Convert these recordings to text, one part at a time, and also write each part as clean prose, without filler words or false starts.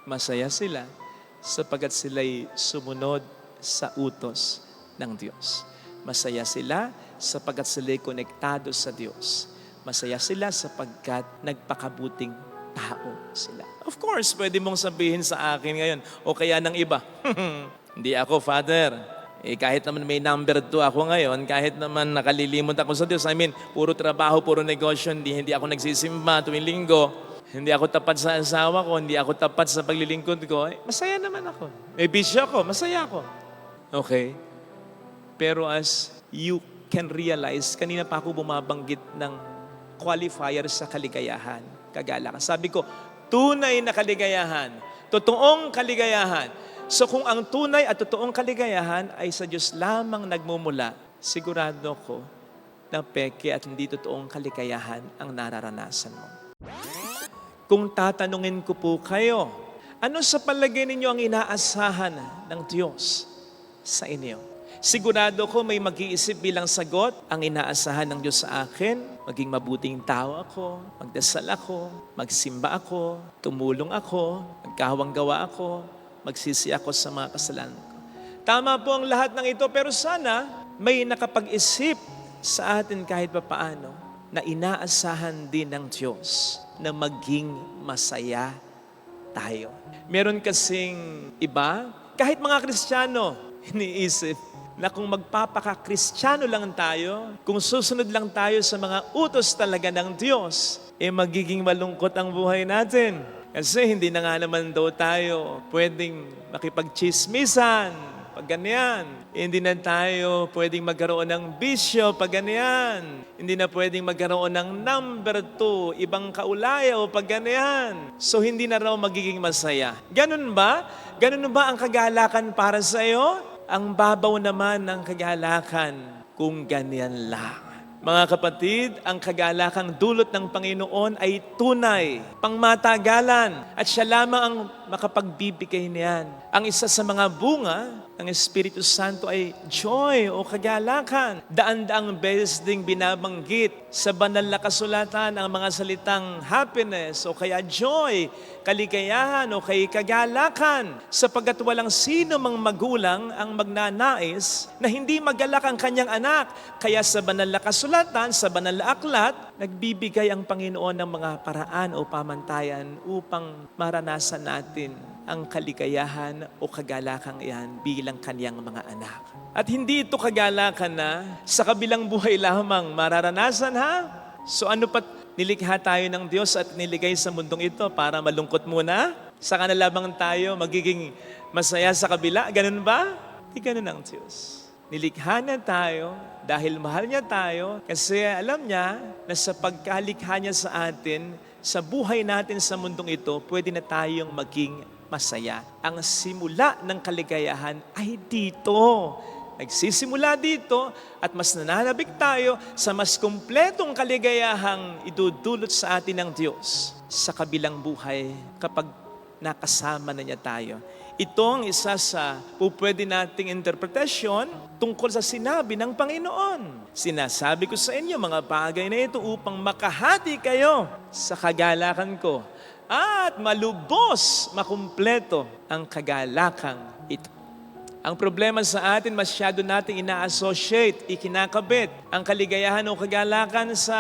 Masaya sila sapagkat sila'y sumunod sa utos ng Diyos. Masaya sila sapagkat sila'y konektado sa Diyos. Masaya sila sapagkat nagpakabuting tao sila. Of course, pwede mong sabihin sa akin ngayon, o kaya ng iba, hindi ako, Father. Kahit naman may number 2 ako ngayon, kahit naman nakalilimot ako sa Diyos, puro trabaho, puro negosyo, hindi ako nagsisimba tuwing linggo, hindi ako tapat sa asawa ko, hindi ako tapat sa paglilingkod ko, masaya naman ako. May bisyo ako, masaya ako. Okay? Pero as you can realize, kanina pa ako bumabanggit ng qualifier sa kaligayahan, kagalakan. Sabi ko, tunay na kaligayahan, totoong kaligayahan. So kung ang tunay at totoong kaligayahan ay sa Diyos lamang nagmumula, sigurado ko na peke at hindi totoong kaligayahan ang nararanasan mo. Kung tatanungin ko po kayo, ano sa palagay ninyo ang inaasahan ng Diyos sa inyo? Sigurado ko may mag-iisip bilang sagot, ang inaasahan ng Diyos sa akin, maging mabuting tao ako, magdasal ako, magsimba ako, tumulong ako, magkawang-gawa ako, magsisi ako sa mga kasalanan ko. Tama po ang lahat ng ito, pero sana may nakapag-isip sa atin kahit papaano na inaasahan din ng Diyos na maging masaya tayo. Meron kasing iba, kahit mga Kristiyano, iniisip na kung magpapaka-Kristiyano lang tayo, kung susunod lang tayo sa mga utos talaga ng Diyos, magiging malungkot ang buhay natin. Kasi hindi na nga naman daw tayo pwedeng makipagchismisan pag ganyan. Hindi na tayo pwedeng magkaroon ng bisyo pag ganyan. Hindi na pwedeng magkaroon ng number 2, ibang kaulayaw pag ganyan. So hindi na raw magiging masaya. Ganun ba? Ganun ba ang kagalakan para sa iyo? Ang babaw naman ng kagalakan kung ganyan lang. Mga kapatid, ang kagalakang dulot ng Panginoon ay tunay, pangmatagalan, at siya lamang ang makapagbibigay niyan. Ang isa sa mga bunga ng Espiritu Santo ay joy o kagalakan. Daan-daang beses ding binabanggit sa banal na kasulatan ang mga salitang happiness o kaya joy, kaligayahan o kay kagalakan, sapagkat walang sino mang magulang ang magnanais na hindi magalak ang kanyang anak. Kaya sa banal na kasulatan, sa banal na aklat, nagbibigay ang Panginoon ng mga paraan o pamantayan upang maranasan natin ang kaligayahan o kagalakang iyan bilang kaniyang mga anak. At hindi ito kagalakan na sa kabilang buhay lamang mararanasan, ha? So ano pat nilikha tayo ng Diyos at niligay sa mundong ito para malungkot muna? Saka na lamang tayo magiging masaya sa kabila? Ganun ba? Di ganun ang Diyos. Nilikha niya tayo dahil mahal niya tayo kasi alam niya na sa pagkalikha niya sa atin, sa buhay natin sa mundong ito, pwede na tayong maging masaya. Ang simula ng kaligayahan ay dito. Nagsisimula dito at mas nananabik tayo sa mas kumpletong kaligayahang idudulot sa atin ng Diyos sa kabilang buhay kapag nakasama na niya tayo. Ito ang isa sa pwede nating interpretasyon tungkol sa sinabi ng Panginoon. Sinasabi ko sa inyo mga bagay na ito upang makahati kayo sa kagalakan ko at malubos, makumpleto ang kagalakang ito. Ang problema sa atin, masyado nating ina-associate, ikinakabit ang kaligayahan o kagalakan sa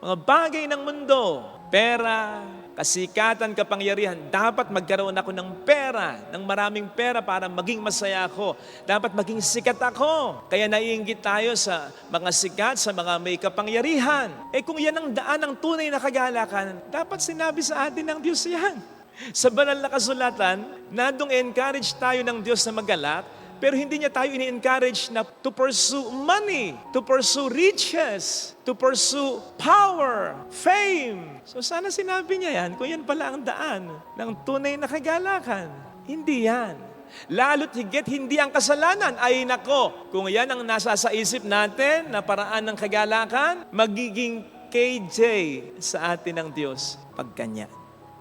mga bagay ng mundo. Pera, kasikatan, kapangyarihan. Dapat magkaroon ako ng pera, ng maraming pera para maging masaya ako. Dapat maging sikat ako. Kaya naiinggit tayo sa mga sikat, sa mga may kapangyarihan. Kung yan ang daan ng tunay na kagalakan, dapat sinabi sa atin ng Diyos yan. Sa banal na kasulatan, nadong encourage tayo ng Diyos na magalak, pero hindi niya tayo ini-encourage na to pursue money, to pursue riches, to pursue power, fame. So sana sinabi niya yan, kung yan pala ang daan ng tunay na kagalakan. Hindi yan. Lalo't higit hindi ang kasalanan. Ay nako, kung yan ang nasa sa isip natin na paraan ng kagalakan, magiging KJ sa atin ng Diyos pag ganyan.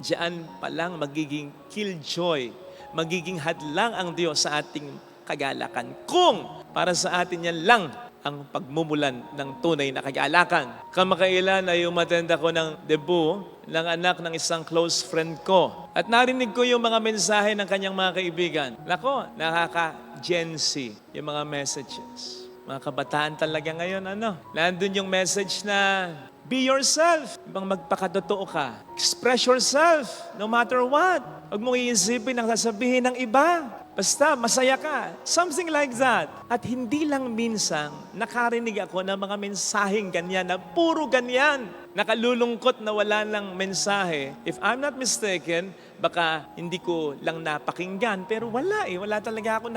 Diyan pa lang magiging killjoy, magiging hadlang ang Diyos sa ating kagalakan. Kung para sa atin yan lang ang pagmumulan ng tunay na kagalakan. Kamakailan ay umattend ako ng debut ng anak ng isang close friend ko. At narinig ko yung mga mensahe ng kanyang mga kaibigan. Nako, nakaka-Gen Z yung mga messages. Mga kabataan talaga ngayon, nandun yung message na be yourself. Ibang magpakatotoo ka. Express yourself no matter what. Huwag mong iisipin ang sasabihin ng iba. Basta masaya ka. Something like that. At hindi lang minsan nakarinig ako ng mga mensaheng ganyan na puro ganyan. Nakalulungkot na wala lang mensahe. If I'm not mistaken, baka hindi ko lang napakinggan. Pero wala talaga ako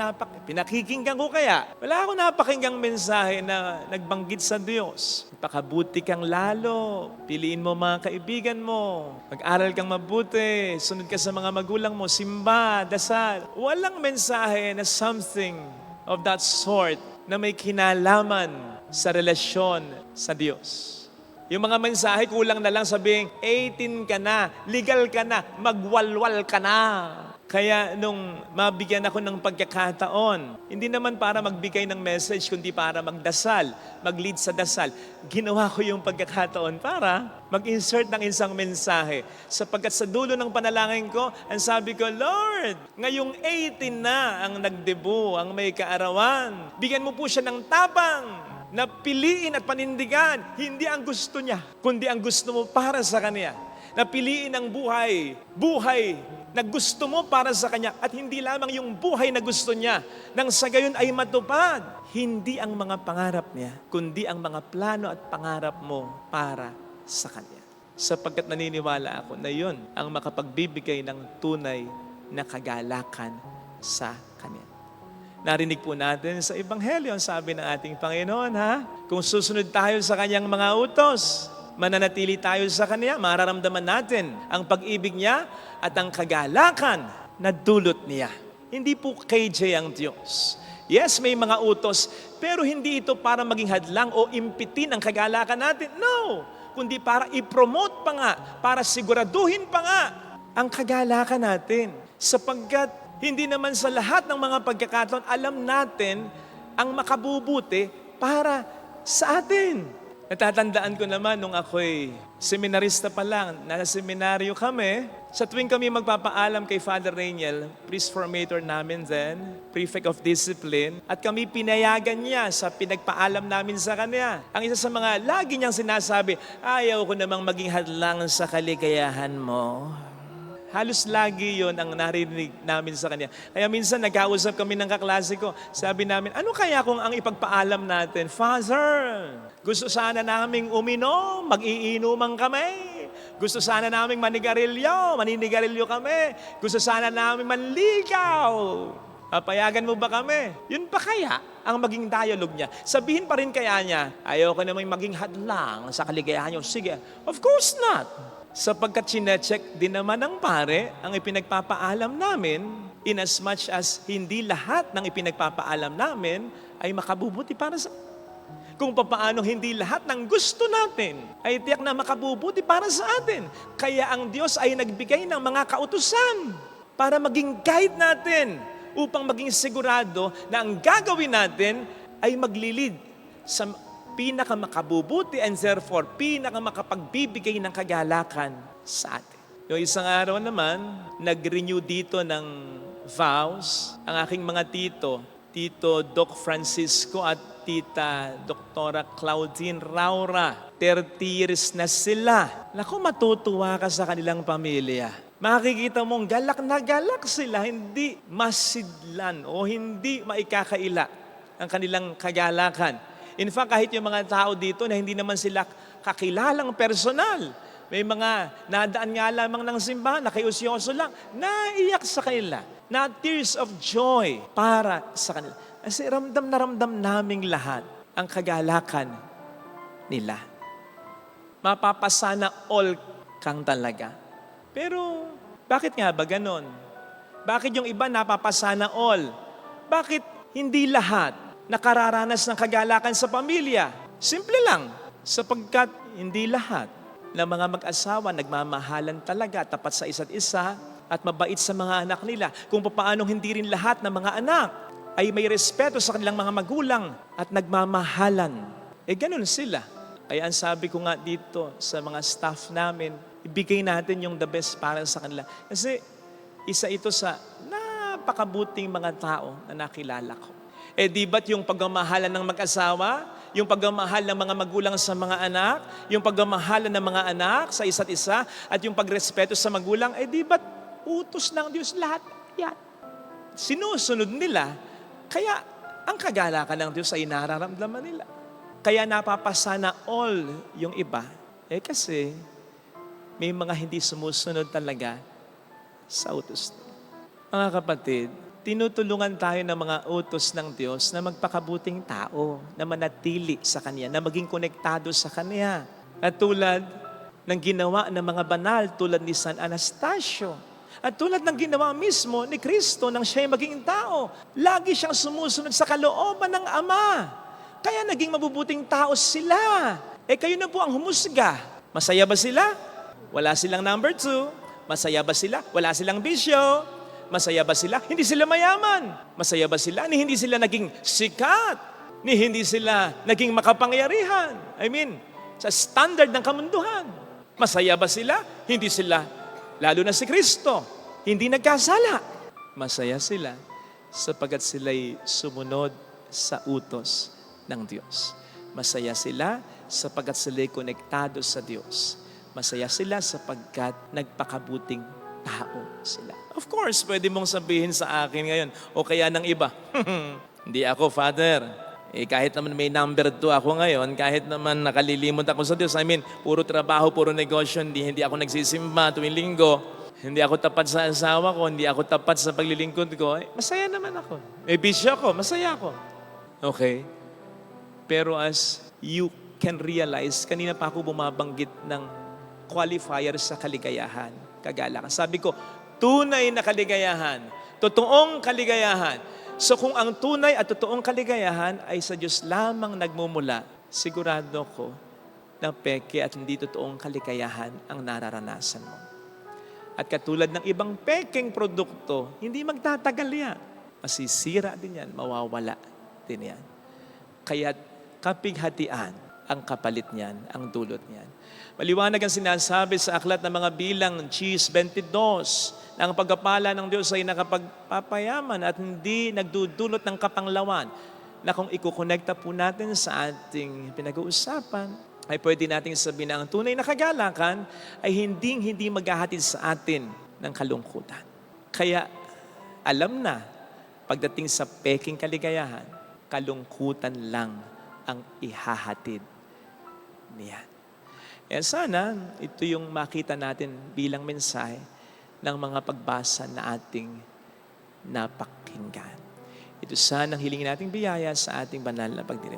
pinakikinggan ko kaya. Wala ako napakinggang mensahe na nagbanggit sa Diyos. Pakabuti kang lalo. Piliin mo mga kaibigan mo. Mag-aral kang mabuti. Sunod ka sa mga magulang mo. Simba, dasal. Walang mensahe na something of that sort na may kinalaman sa relasyon sa Diyos. Yung mga mensahe, kulang na lang sabihin, 18 ka na, legal ka na, magwalwal ka na. Kaya nung mabigyan ako ng pagkakataon, hindi naman para magbigay ng message, kundi para magdasal, mag-lead sa dasal. Ginawa ko yung pagkakataon para mag-insert ng isang mensahe. Sapagkat sa dulo ng panalangin ko, ang sabi ko, Lord, ngayong 18 na ang nagdebu, ang may kaarawan. Bigyan mo po siya ng tapang na piliin at panindigan, hindi ang gusto niya, kundi ang gusto mo para sa kanya. Na piliin ang buhay na gusto mo para sa kanya at hindi lamang yung buhay na gusto niya. Nang sa gayon ay matupad, hindi ang mga pangarap niya, kundi ang mga plano at pangarap mo para sa kanya. Sapagkat naniniwala ako na yun ang makapagbibigay ng tunay na kagalakan sa kanya. Narinig po natin sa Ebanghelyo, ang sabi ng ating Panginoon, kung susunod tayo sa kanyang mga utos, mananatili tayo sa kanya, mararamdaman natin ang pag-ibig niya at ang kagalakan na dulot niya. Hindi po KJ ang Diyos. Yes, may mga utos, pero hindi ito para maging hadlang o impitin ang kagalakan natin. No! Kundi para i-promote pa nga, para siguraduhin pa nga ang kagalakan natin. Sapagkat hindi naman sa lahat ng mga pagkakataon, alam natin ang makabubuti para sa atin. Natatandaan ko naman nung ako'y seminarista pa lang, nasa seminaryo kami, sa tuwing kami magpapaalam kay Father Rainiel, priest formator namin then, prefect of discipline, at kami pinayagan niya sa pinagpaalam namin sa kanya. Ang isa sa mga lagi niyang sinasabi, ayaw ko namang maging hadlang sa kaligayahan mo. Halos lagi yon ang narinig namin sa kanya. Kaya minsan nagkausap kami ng kaklase ko. Sabi namin, ano kaya kung ang ipagpaalam natin? Father, gusto sana naming uminom, mag-iinuman kami. Gusto sana naming maninigarilyo kami. Gusto sana naming manligaw. Papayagan mo ba kami? Yun pa kaya ang maging dialogue niya? Sabihin pa rin kaya niya, ayoko namang maging hadlang sa kaligayahan niyo. Sige, of course not. Sapagkat sinecheck din naman ng pare ang ipinagpapaalam namin in as much as hindi lahat ng ipinagpapaalam namin ay makabubuti para sa... Kung papaano hindi lahat ng gusto natin ay tiyak na makabubuti para sa atin. Kaya ang Diyos ay nagbigay ng mga kautusan para maging guide natin upang maging sigurado na ang gagawin natin ay maglilid sa pinakamakabubuti and therefore pinakamakapagbibigay ng kagalakan sa atin. Yung isang araw naman, nag-renew dito ng vows ang aking mga Tito Doc Francisco at Tita Doktora Claudine Raura. 30 years na sila. Naku, matutuwa ka sa kanilang pamilya. Makikita mong galak na galak sila, hindi masidlan o hindi maikakaila ang kanilang kagalakan. In fact, kahit yung mga tao dito na hindi naman sila kakilalang personal, may mga nadaan nga lamang ng simbahan, nakiusyoso lang, naiyak sa kanila, na tears of joy para sa kanila. Kasi ramdam na ramdam naming lahat ang kagalakan nila. Mapapasana all kang talaga. Pero bakit nga ba ganon? Bakit yung iba napapasana all? Bakit hindi lahat nakararanas ng kagalakan sa pamilya? Simple lang, sapagkat hindi lahat ng mga mag-asawa nagmamahalan talaga, tapat sa isa't isa at mabait sa mga anak nila. Kung paano hindi rin lahat ng mga anak ay may respeto sa kanilang mga magulang at nagmamahalan. Ganun sila. Kaya ang sabi ko nga dito sa mga staff namin, ibigay natin yung the best para sa kanila. Kasi isa ito sa napakabuting mga tao na nakilala ko. Di ba't yung pagmamahalan ng mag-asawa, yung pagmamahal ng mga magulang sa mga anak, yung pagmamahalan ng mga anak sa isa't isa, at yung pagrespeto sa magulang, di ba't utos ng Diyos lahat yan? Sinusunod nila, kaya ang kagalakan ng Diyos ay nararamdaman nila. Kaya napapasana all yung iba, kasi may mga hindi sumusunod talaga sa utos nila. Mga kapatid, tinutulungan tayo ng mga utos ng Diyos na magpakabuting tao, na manatili sa Kanya, na maging konektado sa Kanya. At tulad ng ginawa ng mga banal, tulad ni San Anastasio, at tulad ng ginawa mismo ni Kristo nang siya'y maging tao, lagi siyang sumusunod sa kalooban ng Ama. Kaya naging mabubuting tao sila. Kayo na po ang humusga. Masaya ba sila? Wala silang number 2. Masaya ba sila? Wala silang bisyo. Masaya ba sila? Hindi sila mayaman. Masaya ba sila? Ni hindi sila naging sikat. Ni hindi sila naging makapangyarihan. Sa standard ng kamunduhan. Masaya ba sila? Hindi sila, lalo na si Kristo, hindi nagkasala. Masaya sila sapagkat sila'y sumunod sa utos ng Diyos. Masaya sila sapagkat sila'y konektado sa Diyos. Masaya sila sapagkat nagpakabuting tao sila. Of course, pwede mong sabihin sa akin ngayon, o kaya ng iba, hindi ako, Father. Kahit naman may number 2 ako ngayon, kahit naman nakalilimot ako sa Diyos, puro trabaho, puro negosyo, hindi ako nagsisimba tuwing linggo, hindi ako tapat sa asawa ko, hindi ako tapat sa paglilingkod ko, masaya naman ako. May bisyo ako, masaya ako. Okay? Pero as you can realize, kanina pa ako bumabanggit ng qualifier sa kaligayahan, kagalakan. Sabi ko, tunay na kaligayahan, totoong kaligayahan. So kung ang tunay at totoong kaligayahan ay sa Diyos lamang nagmumula, sigurado ko na peke at hindi totoong kaligayahan ang nararanasan mo. At katulad ng ibang pekeng produkto, hindi magtatagal yan. Masisira din yan, mawawala din yan. Kaya kapighatian ang kapalit niyan, ang dulot niyan. Maliwanag ang sinasabi sa aklat ng mga bilang, Ches 22, na ang pagpapala ng Diyos ay nakapagpapayaman at hindi nagdudulot ng kapanglawan, na kung ikukonekta po natin sa ating pinag-uusapan, ay pwede nating sabihin na ang tunay na kagalakan ay hindi maghahatid sa atin ng kalungkutan. Kaya alam na, pagdating sa peking kaligayahan, kalungkutan lang ang ihahatid niyan. Sana, ito yung makita natin bilang mensahe ng mga pagbasa na ating napakinggan. Ito sana ang hilingin nating biyaya sa ating banal na pagdilim.